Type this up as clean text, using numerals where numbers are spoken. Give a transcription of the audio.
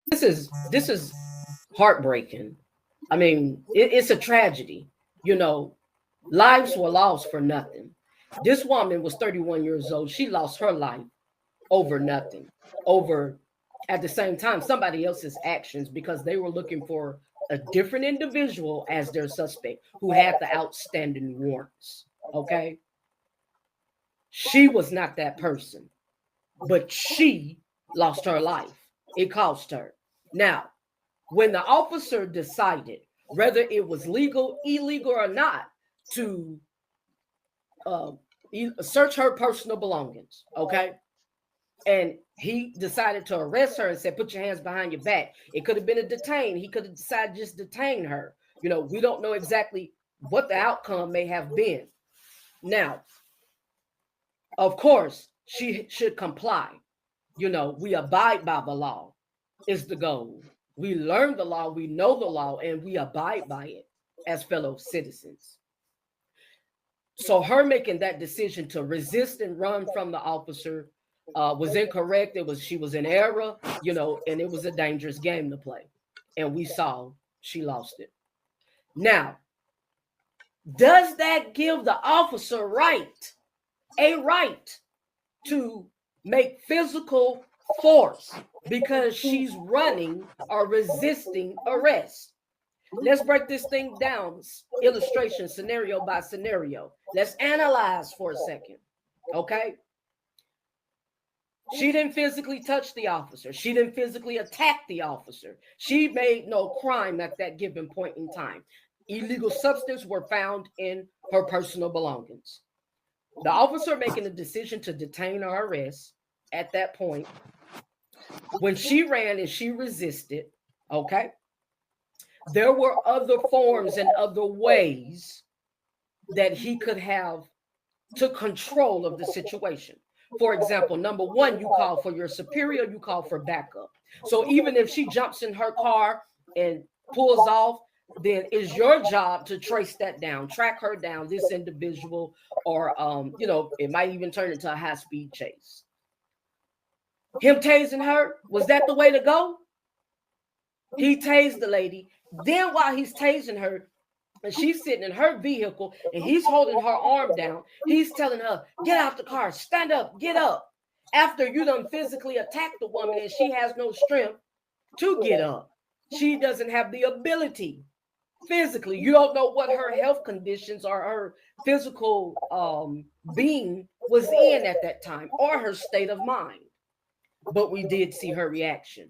This is heartbreaking. I mean, it's a tragedy. You know, lives were lost for nothing. This woman was 31 years old. She lost her life over nothing, over at the same time somebody else's actions because they were looking for a different individual as their suspect who had the outstanding warrants. Okay. She was not that person, but she lost her life. It cost her. Now, when the officer decided whether it was legal, illegal, or not to uh, search her personal belongings, okay, and he decided to arrest her and said, "Put your hands behind your back." It could have been a detain. He could have decided just detain her. You know, we don't know exactly what the outcome may have been. Now, of course, she should comply. You know, we abide by the law is the goal. We learn the law, we know the law, and we abide by it as fellow citizens. So her making that decision to resist and run from the officer was incorrect. She was in error, you know, and it was a dangerous game to play. And we saw she lost it. Now, does that give the officer a right to make physical force because she's running or resisting arrest? Let's break this thing down, illustration, scenario by scenario. Let's analyze for a second, okay? She didn't physically touch the officer. She didn't physically attack the officer. She made no crime at that given point in time. Illegal substances were found in her personal belongings. The officer making the decision to detain or arrest at that point, when she ran and she resisted, okay, there were other forms and other ways that he could have took control of the situation. For example, number one, you call for your superior, you call for backup. So even if she jumps in her car and pulls off, then it's your job to trace that down, track her down, this individual, or you know, it might even turn into a high-speed chase. Him tasing her, was that the way to go? He tased the lady. Then while he's tasing her, and she's sitting in her vehicle and he's holding her arm down, he's telling her, "Get out the car, stand up, get up." After you done physically attacked the woman and she has no strength to get up. She doesn't have the ability physically. You don't know what her health conditions or her physical being was in at that time or her state of mind. But we did see her reaction.